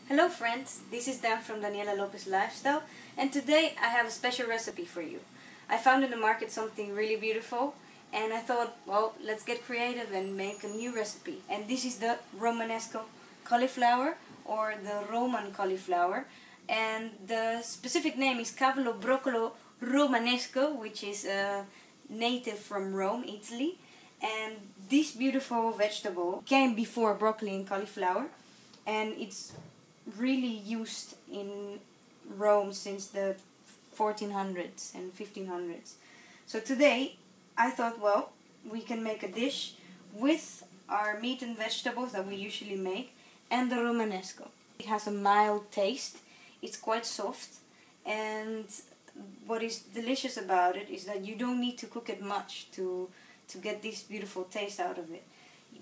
Hello friends, this is Dan from Daniela Lopez Lifestyle, and today I have a special recipe for you. I found in the market something really beautiful and I thought, well, let's get creative and make a new recipe. And this is the Romanesco cauliflower, or the Roman cauliflower, and the specific name is Cauliflower Romanesco, which is native from Rome, Italy. And this beautiful vegetable came before broccoli and cauliflower, and it's really used in Rome since the 1400s and 1500s. So today I thought, well, we can make a dish with our meat and vegetables that we usually make and the Romanesco. It has a mild taste, it's quite soft, and what is delicious about it is that you don't need to cook it much to get this beautiful taste out of it.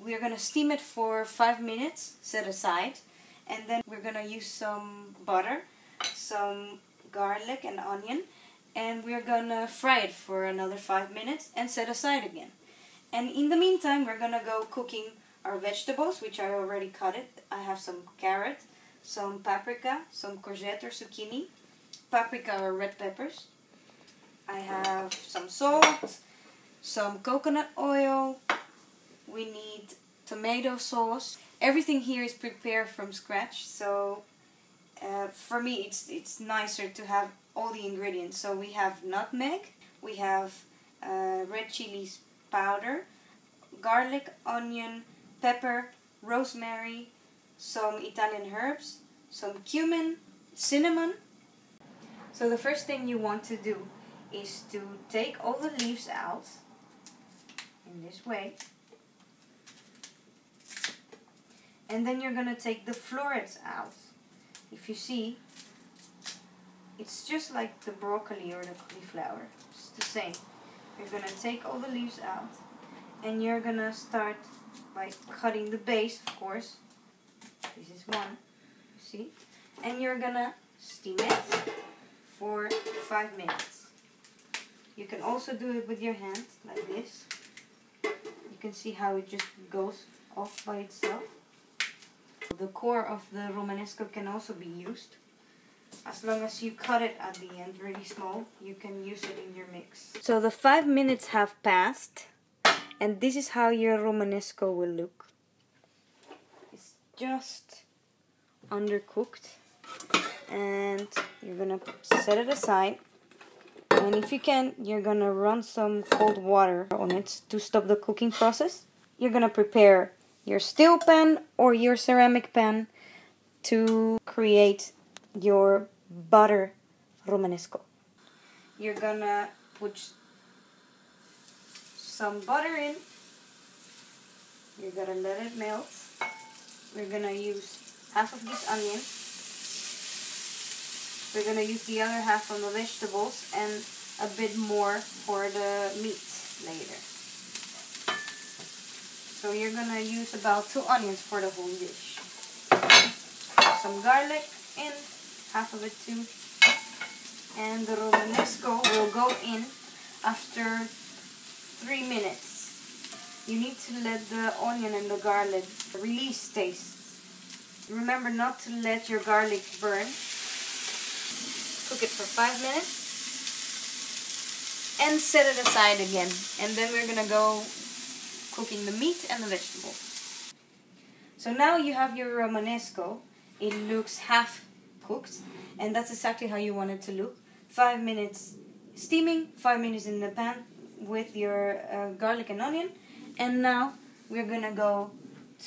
We're going to steam it for 5 minutes, set aside. And then we're going to use some butter, some garlic and onion, and we're going to fry it for another 5 minutes and set aside again. And in the meantime, we're going to go cooking our vegetables, which I already cut it. I have some carrot, some paprika, some courgette or zucchini, paprika or red peppers. I have some salt, some coconut oil. We need tomato sauce. Everything here is prepared from scratch, so for me it's nicer to have all the ingredients. So we have nutmeg, we have red chilies powder, garlic, onion, pepper, rosemary, some Italian herbs, some cumin, cinnamon. So the first thing you want to do is to take all the leaves out in this way. And then you're going to take the florets out. If you see, it's just like the broccoli or the cauliflower. It's the same. You're going to take all the leaves out. And you're going to start by cutting the base, of course. This is one. You see? And you're going to steam it for 5 minutes. You can also do it with your hand, like this. You can see how it just goes off by itself. The core of the Romanesco can also be used. As long as you cut it at the end really small, you can use it in your mix. So the 5 minutes have passed, and this is how your Romanesco will look. It's just undercooked, and you're gonna set it aside. And if you can, you're gonna run some cold water on it to stop the cooking process. You're gonna prepare your steel pan or your ceramic pan to create your butter Romanesco. You're gonna put some butter in. You're gonna let it melt. We're gonna use half of this onion. We're gonna use the other half on the vegetables and a bit more for the meat later. So you're going to use about 2 onions for the whole dish. Some garlic in, half of it too. And the Romanesco will go in after 3 minutes. You need to let the onion and the garlic release taste. Remember not to let your garlic burn. Cook it for 5 minutes. And set it aside again. And then we're going to go cooking the meat and the vegetables. So now you have your Romanesco. It looks half cooked, and that's exactly how you want it to look. 5 minutes steaming, 5 minutes in the pan with your garlic and onion. And now we're gonna go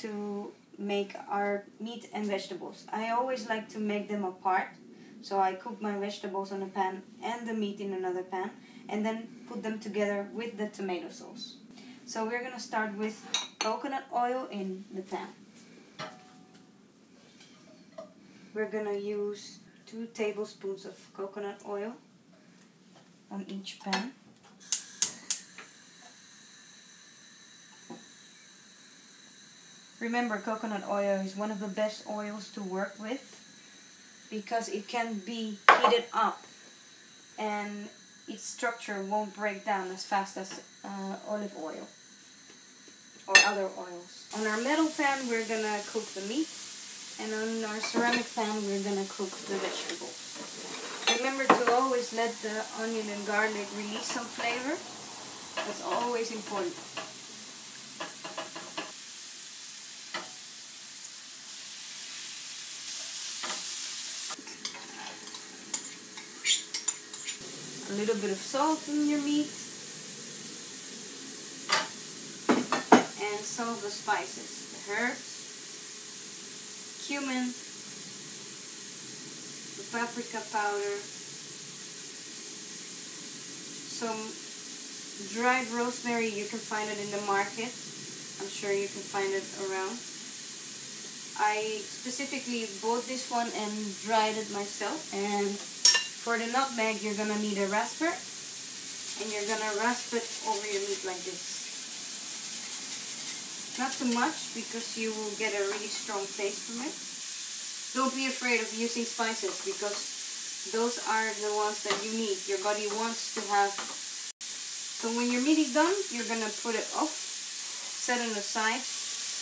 to make our meat and vegetables. I always like to make them apart. So I cook my vegetables on a pan and the meat in another pan, and then put them together with the tomato sauce. So we're going to start with coconut oil in the pan. We're going to use 2 tablespoons of coconut oil on each pan. Remember, coconut oil is one of the best oils to work with because it can be heated up and its structure won't break down as fast as olive oil or other oils. On our metal pan, we're gonna cook the meat And on our ceramic pan we're gonna cook the vegetables. Remember to always let the onion and garlic release some flavor. That's always important. A little bit of salt in your meat. And some of the spices. The herbs, cumin, the paprika powder, some dried rosemary. You can find it in the market. I'm sure you can find it around. I specifically bought this one and dried it myself. And for the nutmeg, you're gonna need a rasper, and you're gonna rasp it over your meat like this. Not too much, because you will get a really strong taste from it. Don't be afraid of using spices, because those are the ones that you need. Your body wants to have. So when your meat is done, you're gonna put it off, set it aside,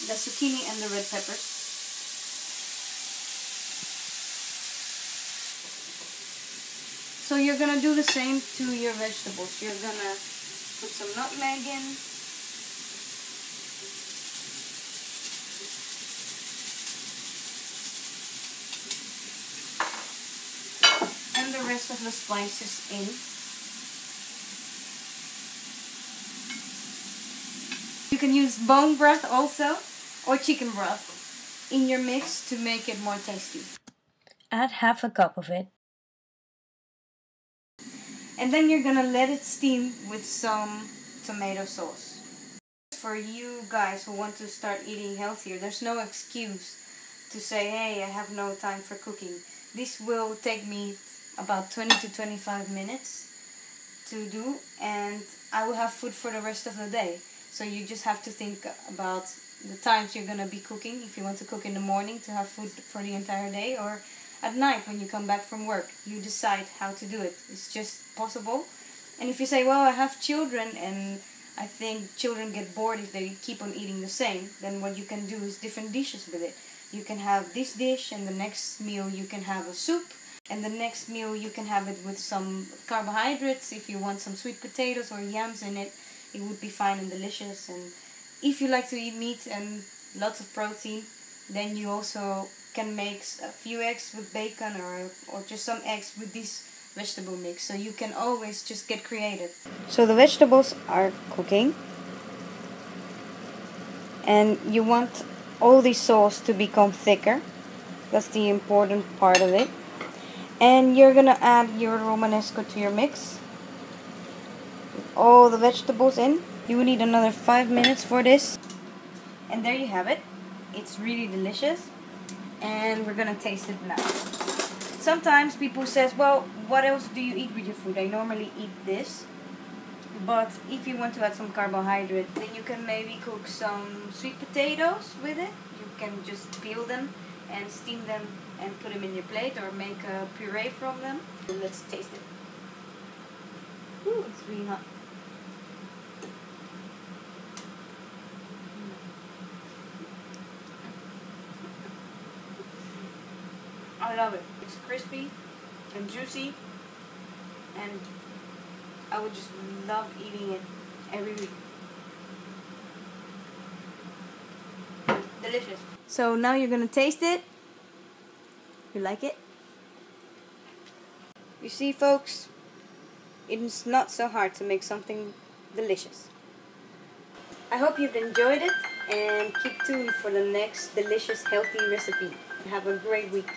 the zucchini and the red peppers. So you're gonna do the same to your vegetables. You're gonna put some nutmeg in. And the rest of the spices in. You can use bone broth also, or chicken broth in your mix to make it more tasty. Add half a cup of it. And then you're gonna let it steam with some tomato sauce. For you guys who want to start eating healthier, there's no excuse to say, hey, I have no time for cooking. This will take me about 20 to 25 minutes to do, and I will have food for the rest of the day. So you just have to think about the times you're gonna be cooking. If you want to cook in the morning to have food for the entire day, or at night when you come back from work, you decide how to do it. It's just possible. And if you say, well, I have children and I think children get bored if they keep on eating the same, then what you can do is different dishes with it. You can have this dish, and the next meal you can have a soup, and the next meal you can have it with some carbohydrates. If you want some sweet potatoes or yams in it, it would be fine and delicious. And if you like to eat meat and lots of protein, then you also can make a few eggs with bacon, or just some eggs with this vegetable mix. So you can always just get creative. So the vegetables are cooking, and you want all the sauce to become thicker. That's the important part of it. And you're gonna add your Romanesco to your mix with all the vegetables in. You will need another 5 minutes for this. And there you have it. It's really delicious. And we're gonna taste it now. Sometimes people says, well, what else do you eat with your food? I normally eat this. But if you want to add some carbohydrate, then you can maybe cook some sweet potatoes with it. You can just peel them and steam them and put them in your plate, or make a puree from them. Let's taste it. Ooh, it's really hot. I love it. It's crispy and juicy, and I would just love eating it every week. Delicious. So now you're gonna taste it. You like it? You see, folks, it's not so hard to make something delicious. I hope you've enjoyed it, and keep tuned for the next delicious, healthy recipe. Have a great week.